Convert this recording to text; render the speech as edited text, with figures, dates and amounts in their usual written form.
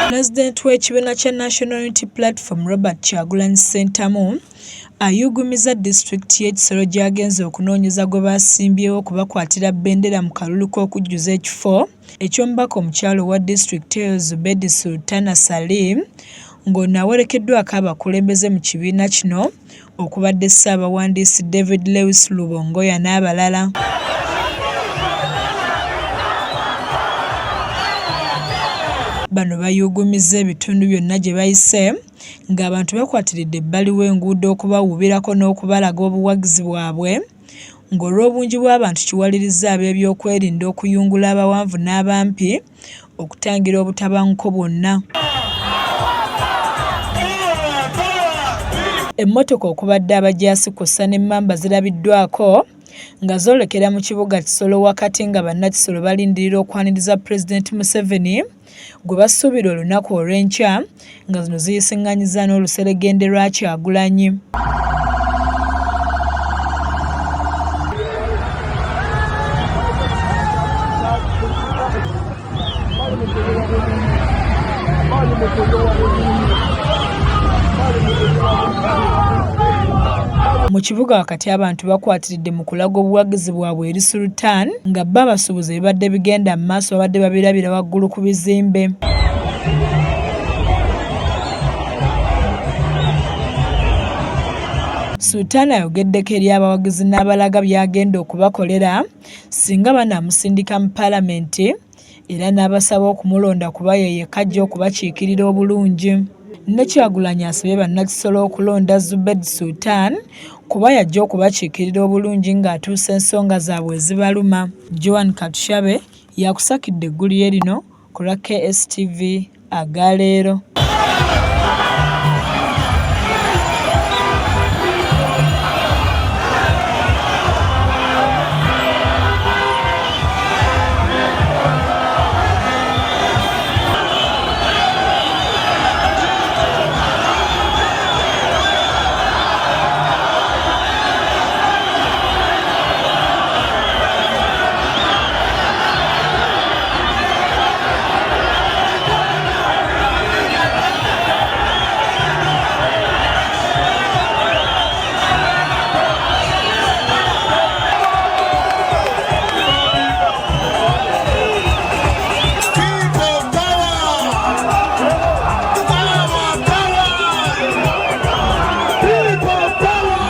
Pulezidenti w'ekibiina kya National Unity Platform Robert Kyagulanyi Ssentamu ayugumiza disitulikiti y'e Kisoro gy'agenze okunoonyeza gwe baasimbyewo okubakwatira bbendera mu kalulu k'okujjuza ekifo eky'omubaka omukyalo wa disitulikiti eyo Zubedi Sultana Salim ng'onaawerekeddwako abakulembeze mu kibiina kino okubadde Ssaabawandiisi David Lewis Lubongoya n'abalala. Bano bayugumiza ebitundu byonna gye bayise ng'abantu bakwatiridde ebbali w'enguudo okubawubirako n'okubalaga obuwagizi bwabwe ng'olw'obungi bw'abantu kiwalirizza ab'ebyokwerinda okuyungula abawanvu n'abampi okutangira obutabanguko bwonna. Emmotoka okubadde abajaasi kw'ossa n'Emambba zirabiddwako nga zoolekera mu kibuga Kisoro wakati nga bannakisoro balindirira okwaniriza Pulezidenti Museveni gwe basuubira olunaku olw'enkya nga zino ziyisiŋŋanyiza n'oluseregende lwa Kyagulanyi. Mu kibuga wakati abantu bakwatiridde mu kulaga obuwagizi bwabwe eri Sultan nga bba abasuubuzi ebibadde bigenda mu maaso babadde babirabira waggulu ku bizimbe. Sultan ayogeddeko eri abawagizi n'abalaga by'agenda okubakolera singa banaamusindika mu Paalamenti era n'abasaba okumulonda kuba ye yekka ajja okubakiikirira obulungi. Ne Kyagulanyi asabye bannakisoro okulonda Zubedi Sultan kuba yajja okubakiikirira obulungi ng'atuusa ensonga zaabwe ezibaluma. Joan Katushabe yakusakidde eggulire lino ku lwa KSTV agaleero.